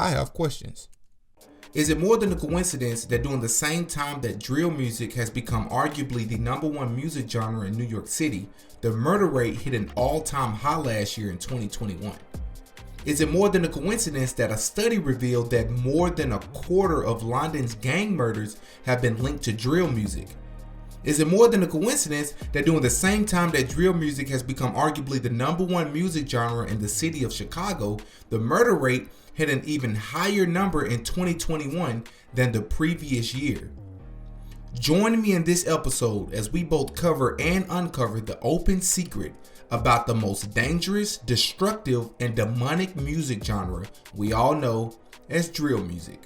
I have questions. Is it more than a coincidence that during the same time that drill music has become arguably the #1 music genre in New York City, the murder rate hit an all-time high last year in 2021? Is it more than a coincidence that a study revealed that more than a quarter of London's gang murders have been linked to drill music? Is it more than a coincidence that during the same time that drill music has become arguably the #1 music genre in the city of Chicago, the murder rate hit an even higher number in 2021 than the previous year? Join me in this episode as we both cover and uncover the open secret about the most dangerous, destructive, and demonic music genre we all know as drill music.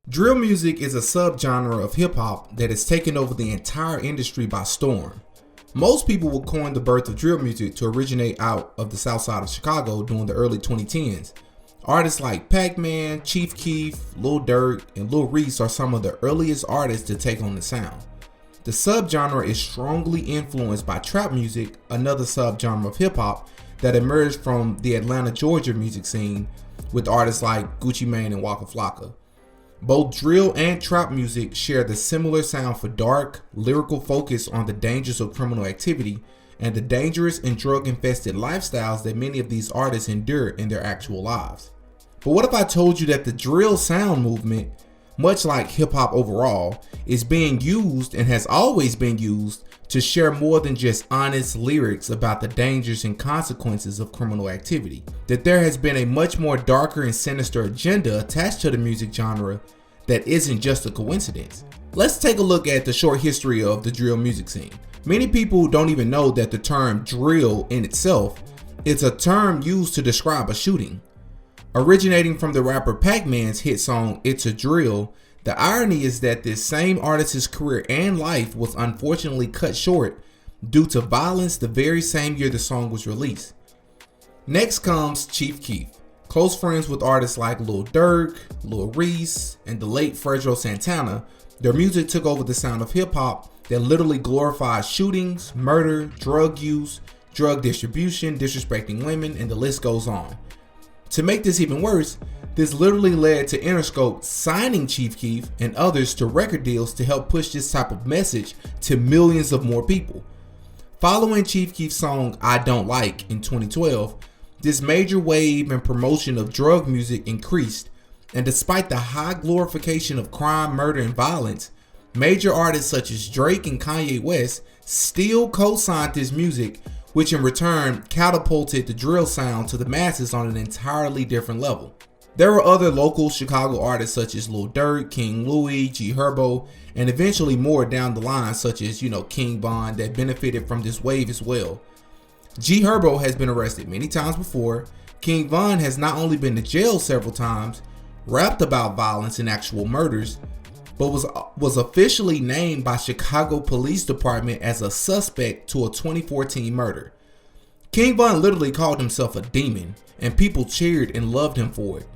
Drill music is a subgenre of hip-hop that has taken over the entire industry by storm. Most people will coin the birth of drill music to originate out of the south side of Chicago during the early 2010s. Artists like Pac-Man, Chief Keef, Lil Durk, and Lil Reese are some of the earliest artists to take on the sound. The subgenre is strongly influenced by trap music, another subgenre of hip-hop that emerged from the Atlanta, Georgia music scene with artists like Gucci Mane and Waka Flocka. Both drill and trap music share the similar sound for dark, lyrical focus on the dangers of criminal activity and the dangerous and drug-infested lifestyles that many of these artists endure in their actual lives. But what if I told you that the drill sound movement, much like hip-hop overall, is being used and has always been used to share more than just honest lyrics about the dangers and consequences of criminal activity? That there has been a much more darker and sinister agenda attached to the music genre that isn't just a coincidence. Let's take a look at the short history of the drill music scene. Many people don't even know that the term drill in itself is a term used to describe a shooting. Originating from the rapper Pac-Man's hit song It's a Drill, the irony is that this same artist's career and life was unfortunately cut short due to violence the very same year the song was released. Next comes Chief Keef, close friends with artists like Lil Durk, Lil Reese, and the late Fredro Santana. Their music took over the sound of hip-hop that literally glorifies shootings, murder, drug use, drug distribution, disrespecting women, and the list goes on. To make this even worse, this literally led to Interscope signing Chief Keef and others to record deals to help push this type of message to millions of more people. Following Chief Keef's song I Don't Like in 2012, this major wave and promotion of drug music increased, and despite the high glorification of crime, murder, and violence, major artists such as Drake and Kanye West still co-signed this music, which in return catapulted the drill sound to the masses on an entirely different level. There were other local Chicago artists such as Lil Durk, King Louie, G Herbo, and eventually more down the line such as, King Von that benefited from this wave as well. G Herbo has been arrested many times before. King Von has not only been to jail several times, rapped about violence and actual murders, but was officially named by Chicago Police Department as a suspect to a 2014 murder. King Von literally called himself a demon, and people cheered and loved him for it.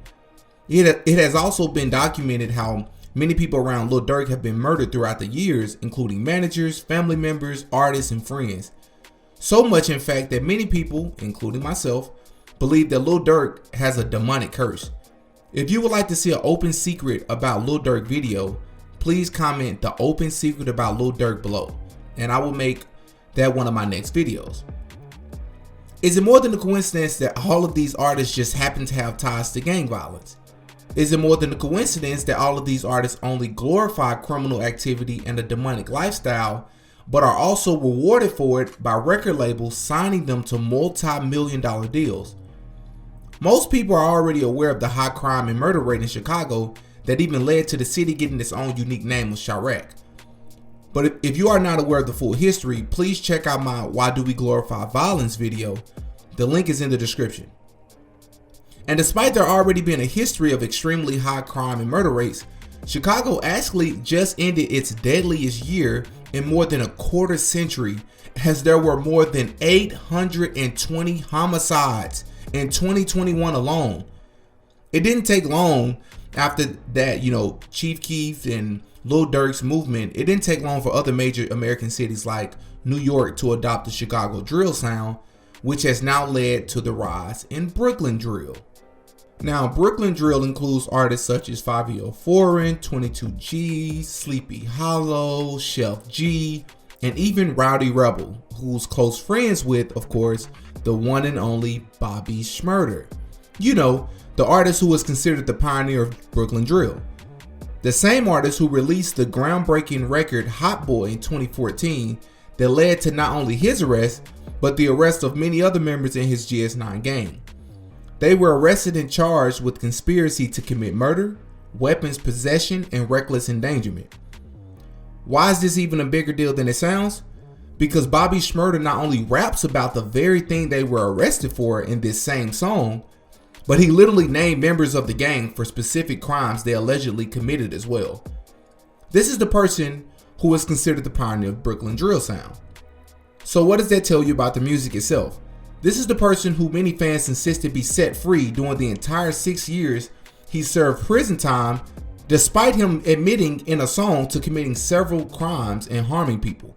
It has also been documented how many people around Lil Durk have been murdered throughout the years, including managers, family members, artists, and friends. So much, in fact, that many people, including myself, believe that Lil Durk has a demonic curse. If you would like to see an open secret about Lil Durk video, please comment the open secret about Lil Durk below, and I will make that one of my next videos. Is it more than a coincidence that all of these artists just happen to have ties to gang violence? Is it more than a coincidence that all of these artists only glorify criminal activity and a demonic lifestyle, but are also rewarded for it by record labels signing them to multi-million-dollar deals? Most people are already aware of the high crime and murder rate in Chicago that even led to the city getting its own unique name of Chirac. But if you are not aware of the full history, please check out my Why Do We Glorify Violence video. The link is in the description. And despite there already being a history of extremely high crime and murder rates, Chicago actually just ended its deadliest year in more than a quarter century, as there were more than 820 homicides in 2021 alone. It didn't take long after that, Chief Keef and Lil Durk's movement, it didn't take long for other major American cities like New York to adopt the Chicago drill sound, which has now led to the rise in Brooklyn drill. Now, Brooklyn drill includes artists such as 5 Foreign, 22G, Sleepy Hollow, Chef G, and even Rowdy Rebel, who's close friends with, of course, the one and only Bobby Shmurda. You know, the artist who was considered the pioneer of Brooklyn drill. The same artist who released the groundbreaking record Hot Boy in 2014 that led to not only his arrest, but the arrest of many other members in his GS9 gang. They were arrested and charged with conspiracy to commit murder, weapons possession, and reckless endangerment. Why is this even a bigger deal than it sounds? Because Bobby Shmurda not only raps about the very thing they were arrested for in this same song, but he literally named members of the gang for specific crimes they allegedly committed as well. This is the person who is considered the pioneer of Brooklyn drill sound. So what does that tell you about the music itself? This is the person who many fans insisted be set free during the entire 6 years he served prison time, despite him admitting in a song to committing several crimes and harming people.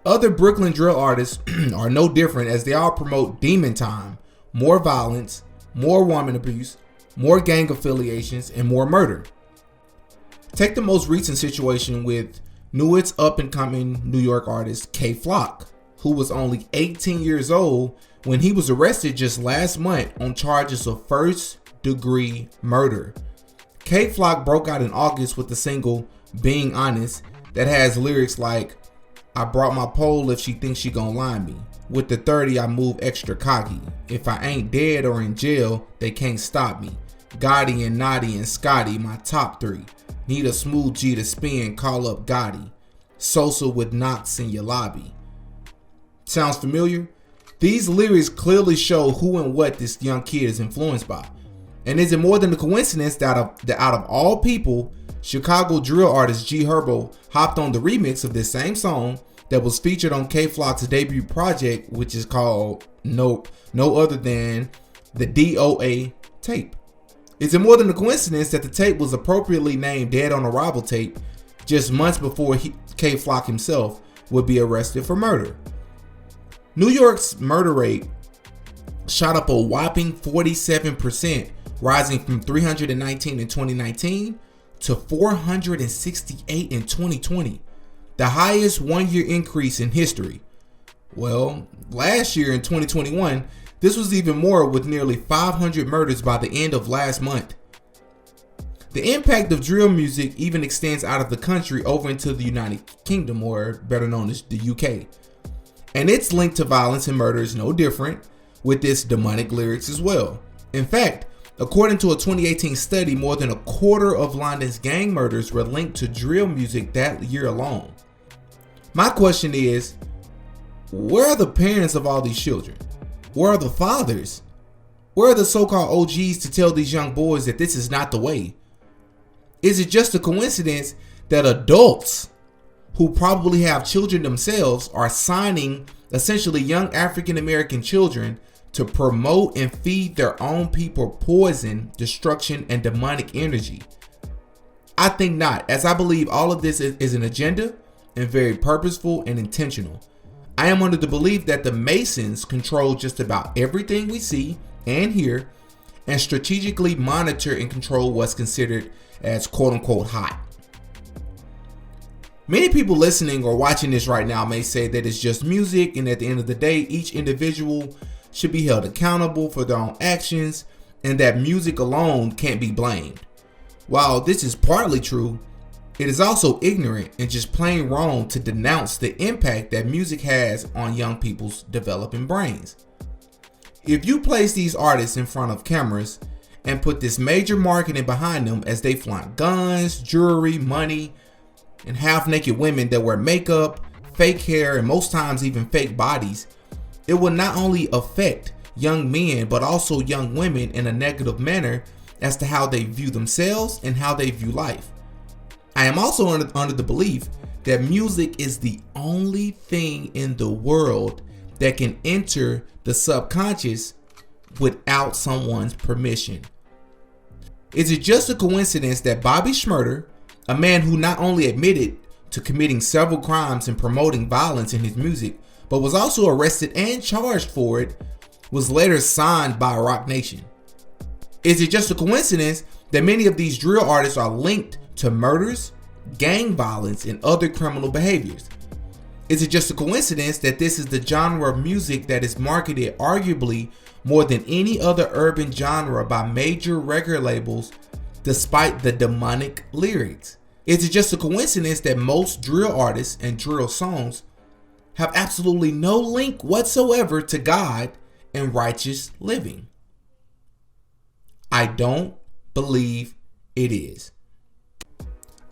Other Brooklyn drill artists are no different, as they all promote demon time, more violence, more woman abuse, more gang affiliations, and more murder. Take the most recent situation with newest up-and-coming New York artist K Flock, who was only 18 years old when he was arrested just last month on charges of first-degree murder. K Flock broke out in August with the single Being Honest that has lyrics like, "I brought my pole if she thinks she gon' line me. With the 30 I move extra cocky. If I ain't dead or in jail, they can't stop me. Gotti and Naughty and Scotty, my top 3. Need a smooth G to spin, call up Gotti. Sosa with Knox in your lobby." Sounds familiar? These lyrics clearly show who and what this young kid is influenced by. And is it more than a coincidence that out of all people, Chicago drill artist G Herbo hopped on the remix of this same song that was featured on K Flock's debut project, which is called no other than the DOA tape. Is it more than a coincidence that the tape was appropriately named Dead on Arrival tape just months before K Flock himself would be arrested for murder? New York's murder rate shot up a whopping 47%, rising from 319 in 2019 to 468 in 2020, the highest one-year increase in history. Well, last year in 2021, this was even more, with nearly 500 murders by the end of last month. The impact of drill music even extends out of the country over into the United Kingdom, or better known as the UK. And its link to violence and murder is no different, with its demonic lyrics as well. In fact, according to a 2018 study, more than a quarter of London's gang murders were linked to drill music that year alone. My question is, where are the parents of all these children? Where are the fathers? Where are the so-called OGs to tell these young boys that this is not the way? Is it just a coincidence that adults who probably have children themselves are signing essentially young African American children to promote and feed their own people poison, destruction, and demonic energy? I think not, as I believe all of this is an agenda and very purposeful and intentional. I am under the belief that the Masons control just about everything we see and hear, and strategically monitor and control what's considered as quote-unquote hot. Many people listening or watching this right now may say that it's just music, and at the end of the day, each individual should be held accountable for their own actions, and that music alone can't be blamed. While this is partly true, it is also ignorant and just plain wrong to denounce the impact that music has on young people's developing brains. If you place these artists in front of cameras and put this major marketing behind them as they flaunt guns, jewelry, money, and half-naked women that wear makeup, fake hair, and most times even fake bodies, it will not only affect young men but also young women in a negative manner as to how they view themselves and how they view life. I am also under the belief that music is the only thing in the world that can enter the subconscious without someone's permission. Is it just a coincidence that Bobby Shmurda A man who not only admitted to committing several crimes and promoting violence in his music, but was also arrested and charged for it, was later signed by Roc Nation. Is it just a coincidence that many of these drill artists are linked to murders, gang violence, and other criminal behaviors? Is it just a coincidence that this is the genre of music that is marketed arguably more than any other urban genre by major record labels, despite the demonic lyrics? Is it just a coincidence that most drill artists and drill songs have absolutely no link whatsoever to God and righteous living? I don't believe it is.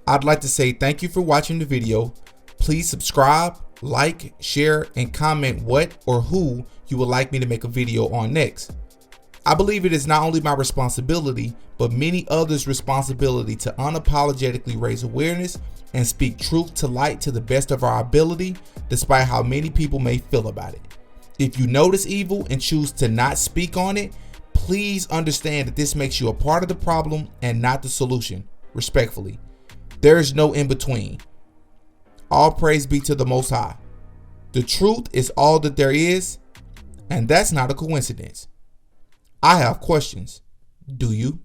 I'd like to say thank you for watching the video. Please subscribe, like, share, and comment what or who you would like me to make a video on next. I believe it is not only my responsibility, but many others' responsibility to unapologetically raise awareness and speak truth to light to the best of our ability, despite how many people may feel about it. If you notice evil and choose to not speak on it, please understand that this makes you a part of the problem and not the solution, respectfully. There is no in between. All praise be to the Most High. The truth is all that there is, and that's not a coincidence. I have questions. Do you?